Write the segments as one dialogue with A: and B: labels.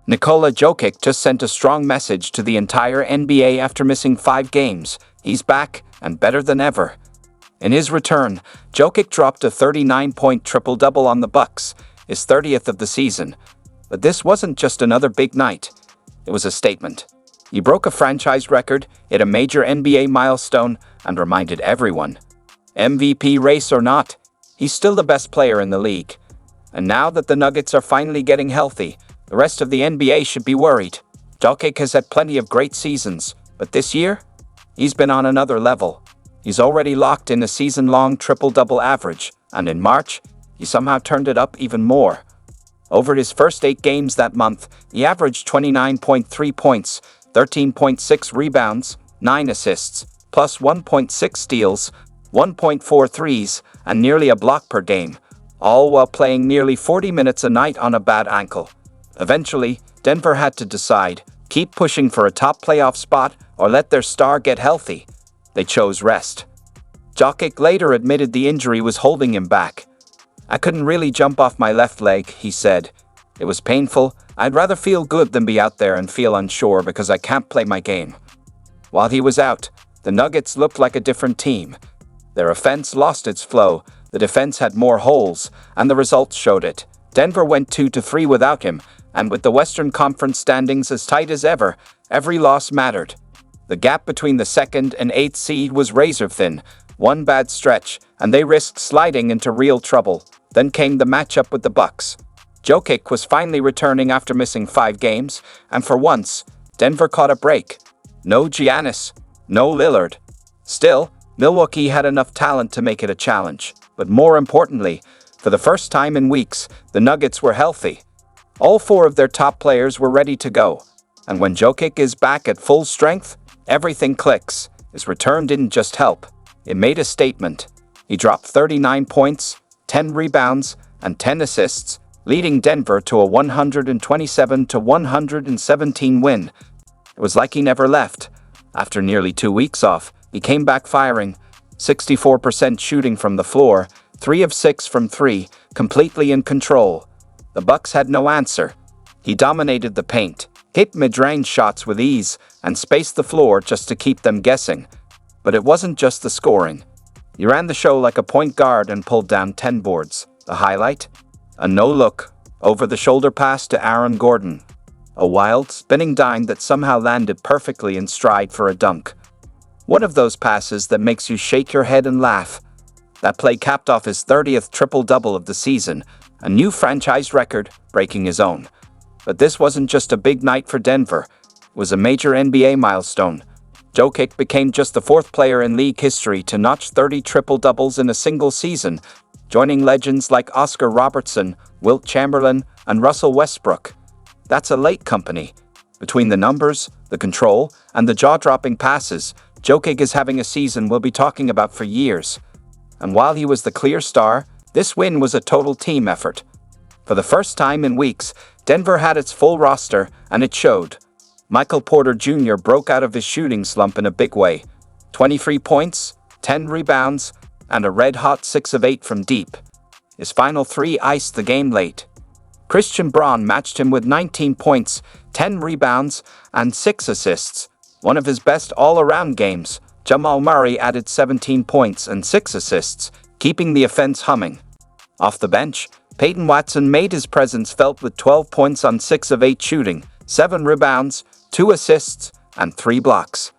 A: Nikola Jokić just sent a strong message to the entire NBA after missing 5 games. He's back, and better than ever. In his return, Jokić dropped a 39-point triple-double on the Bucks, his 30th of the season. But this wasn't just another big night. It was a statement. He broke a franchise record, hit a major NBA milestone, and reminded everyone, MVP race or not, he's still the best player in the league. And now that the Nuggets are finally getting healthy, the rest of the NBA should be worried. Jokić has had plenty of great seasons, but this year, he's been on another level. He's already locked in a season-long triple-double average, and in March, he somehow turned it up even more. Over his first 8 games that month, he averaged 29.3 points, 13.6 rebounds, 9 assists, plus 1.6 steals, 1.4 threes, and nearly a block per game, all while playing nearly 40 minutes a night on a bad ankle. Eventually, Denver had to decide, keep pushing for a top playoff spot or let their star get healthy. They chose rest. Jokić later admitted the injury was holding him back. "I couldn't really jump off my left leg," he said. "It was painful. I'd rather feel good than be out there and feel unsure because I can't play my game." While he was out, the Nuggets looked like a different team. Their offense lost its flow, the defense had more holes, and the results showed it. Denver went 2-3 without him, and with the Western Conference standings as tight as ever, every loss mattered. The gap between the 2nd and 8th seed was razor-thin. One bad stretch, and they risked sliding into real trouble. Then came the matchup with the Bucks. Jokić was finally returning after missing 5 games, and for once, Denver caught a break. No Giannis, no Lillard. Still, Milwaukee had enough talent to make it a challenge. But more importantly, for the first time in weeks, the Nuggets were healthy. All 4 of their top players were ready to go. And when Jokić is back at full strength, everything clicks. His return didn't just help. It made a statement. He dropped 39 points, 10 rebounds, and 10 assists, leading Denver to a 127-117 win. It was like he never left. After nearly 2 weeks off, he came back firing, 64% shooting from the floor, 3 of 6 from 3, completely in control. The Bucks had no answer. He dominated the paint, hit mid-range shots with ease, and spaced the floor just to keep them guessing. But it wasn't just the scoring. He ran the show like a point guard and pulled down 10 boards. The highlight? A no-look, over-the-shoulder pass to Aaron Gordon. A wild, spinning dime that somehow landed perfectly in stride for a dunk. One of those passes that makes you shake your head and laugh. That play capped off his 30th triple-double of the season, a new franchise record, breaking his own. But this wasn't just a big night for Denver. It was a major NBA milestone. Jokić became just the 4th player in league history to notch 30 triple-doubles in a single season, joining legends like Oscar Robertson, Wilt Chamberlain, and Russell Westbrook. That's a late company. Between the numbers, the control, and the jaw-dropping passes, Jokić is having a season we'll be talking about for years. And while he was the clear star, this win was a total team effort. For the first time in weeks, Denver had its full roster, and it showed. Michael Porter Jr. broke out of his shooting slump in a big way. 23 points, 10 rebounds, and a red-hot 6 of 8 from deep. His final 3 iced the game late. Christian Braun matched him with 19 points, 10 rebounds, and 6 assists. One of his best all-around games. Jamal Murray added 17 points and 6 assists, keeping the offense humming. Off the bench, Peyton Watson made his presence felt with 12 points on 6 of 8 shooting, 7 rebounds, 2 assists, and 3 blocks.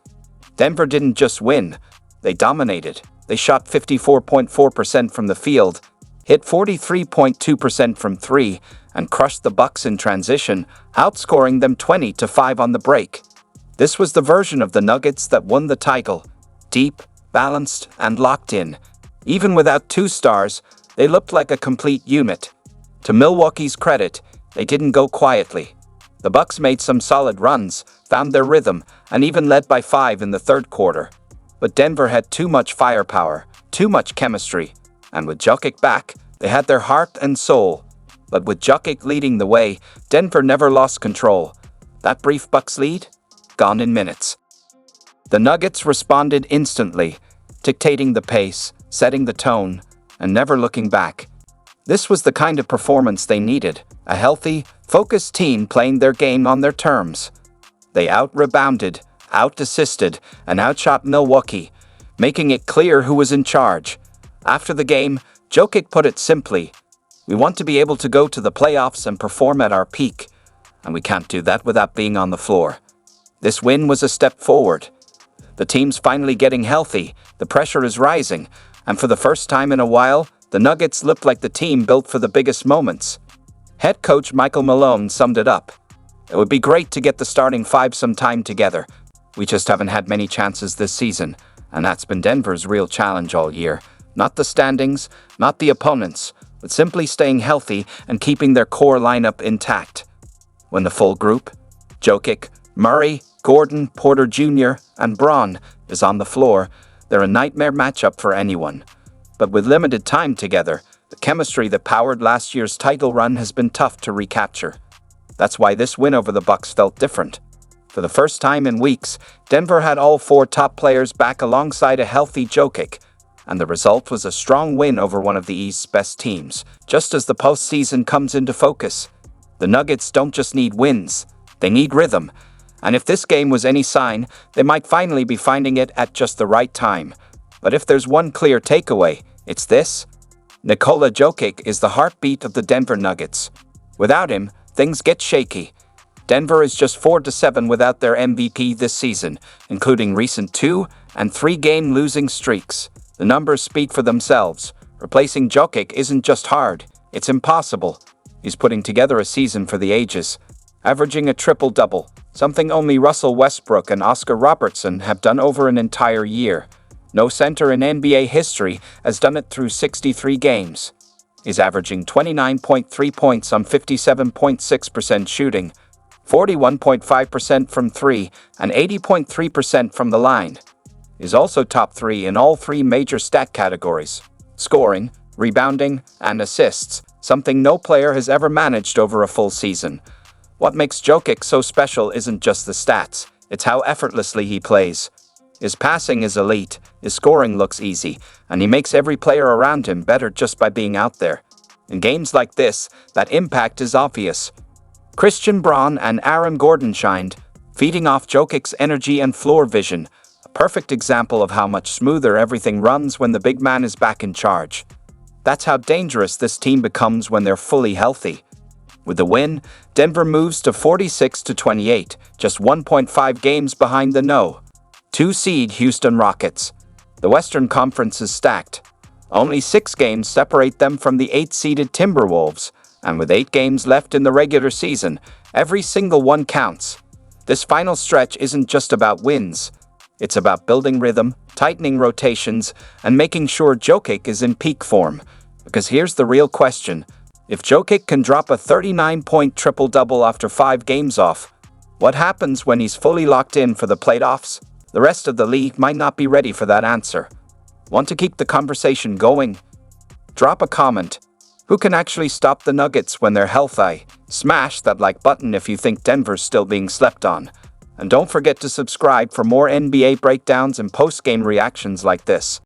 A: Denver didn't just win, they dominated. They shot 54.4% from the field, hit 43.2% from 3, and crushed the Bucks in transition, outscoring them 20-5 on the break. This was the version of the Nuggets that won the title. Deep, balanced, and locked in. Even without 2 stars, they looked like a complete unit. To Milwaukee's credit, they didn't go quietly. The Bucks made some solid runs, found their rhythm, and even led by 5 in the 3rd quarter. But Denver had too much firepower, too much chemistry, and with Jokić back, they had their heart and soul. But with Jokić leading the way, Denver never lost control. That brief Bucks lead? Gone in minutes. The Nuggets responded instantly, dictating the pace, setting the tone, and never looking back. This was the kind of performance they needed, a healthy, Focused team playing their game on their terms. They out-rebounded, out-assisted, and outshot Milwaukee, making it clear who was in charge. After the game, Jokic put it simply, "We want to be able to go to the playoffs and perform at our peak, and we can't do that without being on the floor." This win was a step forward. The team's finally getting healthy, the pressure is rising, and for the first time in a while, the Nuggets looked like the team built for the biggest moments. Head coach Michael Malone summed it up. "It would be great to get the starting five some time together. We just haven't had many chances this season, and that's been Denver's real challenge all year. Not the standings, not the opponents, but simply staying healthy and keeping their core lineup intact." When the full group, Jokic, Murray, Gordon, Porter Jr., and Braun, is on the floor, they're a nightmare matchup for anyone. But with limited time together, the chemistry that powered last year's title run has been tough to recapture. That's why this win over the Bucks felt different. For the first time in weeks, Denver had all four top players back alongside a healthy Jokic, and the result was a strong win over one of the East's best teams. Just as the postseason comes into focus, the Nuggets don't just need wins, they need rhythm. And if this game was any sign, they might finally be finding it at just the right time. But if there's one clear takeaway, it's this: Nikola Jokic is the heartbeat of the Denver Nuggets. Without him, things get shaky. Denver is just 4-7 without their MVP this season, including recent 2- and 3-game losing streaks. The numbers speak for themselves. Replacing Jokic isn't just hard, it's impossible. He's putting together a season for the ages, averaging a triple-double, something only Russell Westbrook and Oscar Robertson have done over an entire year. No center in NBA history has done it through 63 games. He's averaging 29.3 points on 57.6% shooting, 41.5% from three, and 80.3% from the line. He's also top 3 in all 3 major stat categories: scoring, rebounding, and assists, something no player has ever managed over a full season. What makes Jokic so special isn't just the stats, it's how effortlessly he plays. His passing is elite, his scoring looks easy, and he makes every player around him better just by being out there. In games like this, that impact is obvious. Christian Braun and Aaron Gordon shined, feeding off Jokic's energy and floor vision, a perfect example of how much smoother everything runs when the big man is back in charge. That's how dangerous this team becomes when they're fully healthy. With the win, Denver moves to 46-28, just 1.5 games behind the No.2 seed Houston Rockets. The Western Conference is stacked. Only 6 games separate them from the 8-seeded Timberwolves, and with 8 games left in the regular season, every single one counts. This final stretch isn't just about wins. It's about building rhythm, tightening rotations, and making sure Jokic is in peak form. Because here's the real question: if Jokic can drop a 39-point triple-double after 5 games off, what happens when he's fully locked in for the playoffs? The rest of the league might not be ready for that answer. Want to keep the conversation going? Drop a comment. Who can actually stop the Nuggets when they're healthy? Smash that like button if you think Denver's still being slept on. And don't forget to subscribe for more NBA breakdowns and post-game reactions like this.